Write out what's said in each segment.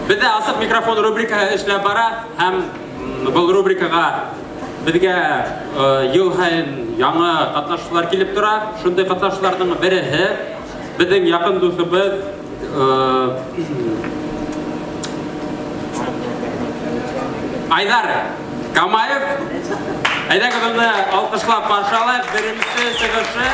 Бізде асық микрофон рубрика ішлеп бара, һәм бұл рубрикаға бізге ел сайын яңа қатнашушылар келіп тұра. Шундай қатнашушылардың бірі біздің якын досыбыз Айдар Камаев. Айдар кызымны алқышлап қаршалап, біріншісі шығышы.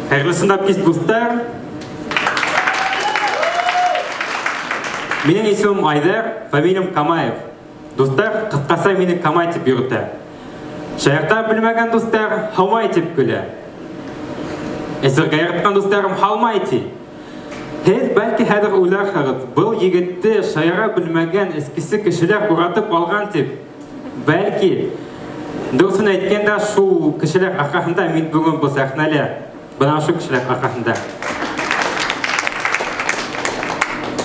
Қайырлы сындапкес достар. Менің есімім Айдар, фамилиям Камаев. Достар, қысқаса мені Камай деп үйретті. Шаяқтан білмеген достар, Халмай деп күлі. Әсір қайыртқан достарым Халмай деп. Һез бәлкі хәдір ойларсыңыз, бұл егетті шаяға білмеген ескісі кішілер ұратып алған деп. Бәлкі, дұрысын әйткенде шу кішілер арқасында мен бүгін бұл сахналі. Бұдан шу кішілер арқасында.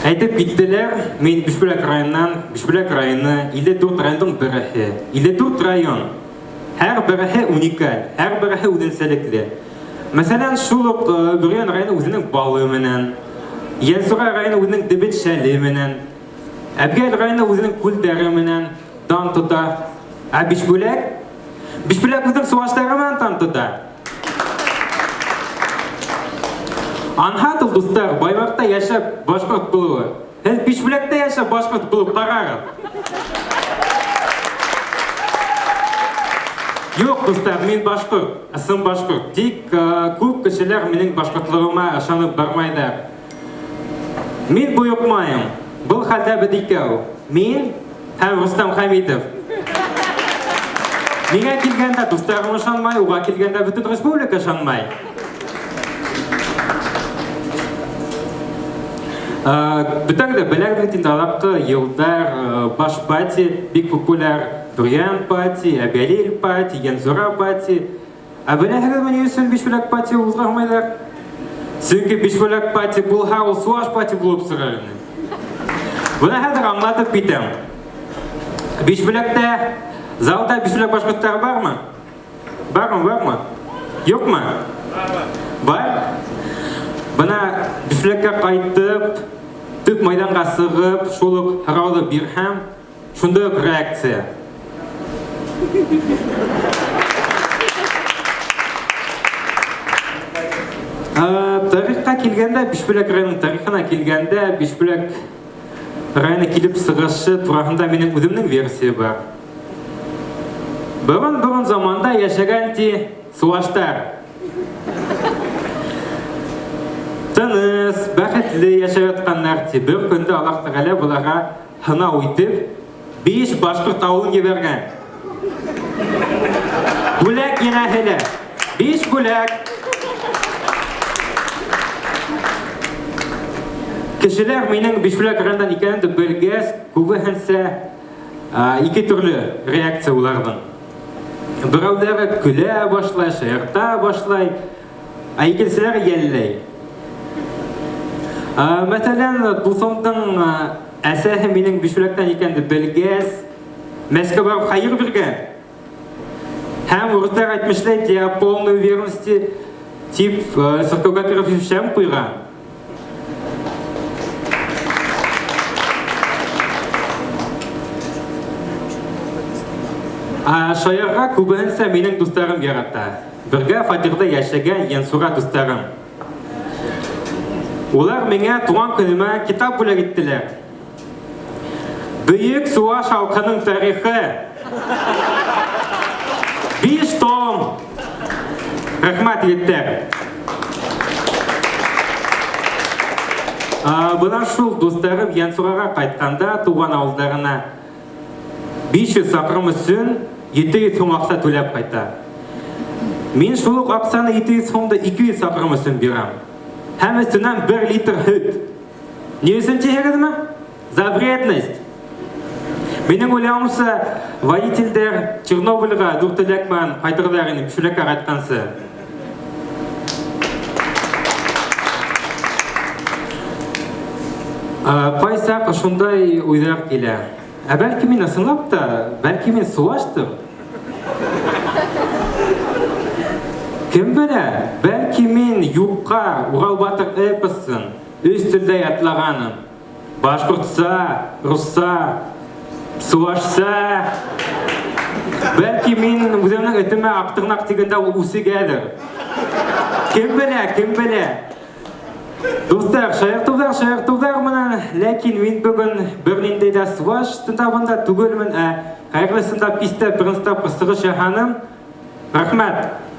Айтып кеттілер, мен Бишбүләк районынан, Бишбүләк районы 54 райондың бірі. 54 район. Әр бірі уникаль, әр бірі өзінсәліклі. Мәселен, Шулық Бүрген районы өзінің балымынан, Янсуға районы өзінің дебет шәлімінен, Әбгәл районы өзінің көлдәріменен дан тұта. Ә Бишбүләк? Бишбүләк өзінің суаштарымен дан тұта. Анхатыл достар, Байбақта яшап башқұрт болуы. Сіз Бишбүләкте яшап башқұрт болып қарағыз. Жоқ, достар, мен башқұрт, ісім башқұрт. Тек көп кішілер менің башқұртлығыма ашанып бармайдар. Мен бұйықмайым. Бұл қалда бідікеу. Мен һәм Рустам Хамитов. Менге келгенде достарым ашанмай, оға келгенде бүтін республика ашанмай. Бұтарды білердіктен алапты елдар баш пати, бек популяр Бүрген пати, Әбәлел пати, Янзура пати. Әбәләхірі мені өсін Бишбүләк пати ұзғармайдар. Сүнкі Бишбүләк пати бұлға ол суаш пати болып сұрарыны. Бұны әдір аңлатып бетім. Бишбүләкте залда Бишбүләк башқұрттары бар ма? Бар ма? Yok ма? Бар? Бұна Бишбүләкке қайтып, түп майданға сығып, шолық қарауды берхам, шұндық реакция. Тарихқа келгенде, Бишбүләк районының тарихына келгенде, Бишбүләк районы келіп сығышы турасында менің өзімнің версия бар. Бұрын заманда яшаған те суаштар. Тыныс, бақытлы яшап жатқандар те бір күнді Аллах Тағала бұларға хына өйтіп, 5 башқұрт ауылын жіберген. Бүләк енәхілі, 5 бүләк. Кішілер менің Бишбүләк районынан екенімді білгес, көбісінше екі түрлі реакция олардың. Біреулері күле башлай, шайырта башлай, екіншілері еллей. Мәселен, досымдың әсәхі менің Бишбүләктен екенді білгес, мәске барып қайыр берген. Һәм орыстар айтмышлай, для полной уверенности тип сыртуға кіріп шәм қойған. Шайырға көбінсе менің достарым яратты. Бірге фатирда яшеген Янсура достарым. Олар менге туған күніме китап бөлек еттілер. Бүйік суаш халқының тарихы. 5 том. Рахмат еттер. Бұдан шул достарым Янсураға қайтқанда туған ауылдарына 500 сақырым үшін 700 сом ақса төлеп қайта. Мен шулық ақсаны 700 сомды 200 сақырым үшін берам. Һәм үстінен 1 литр хүт. Не үшін тегіз ме? За вредность. Менің ойлауымша, водительдер Чернобыльға дұртылекмен қайтырдарын Бишбүләкке қайтқансы. Кайсак ошондай уйлар келе. Бәлки мен ысынлап та, бәлки мен суаштыр. Кем белә, бәлки мен юкка Урал батыр эпосын өз телдә ятлаганым. Башкортса, русса, суашса. Бәлки мен үземнең этемә Актырнак дигәндә ул үсегәдер. Кем белә? Достар, шаяртудар менән, ләкин мин бүген бернинди дә суаш тыңдавында түгелмен, кайгылысында пистә беренче тапкыр сыгыш яһаным. Рәхмәт.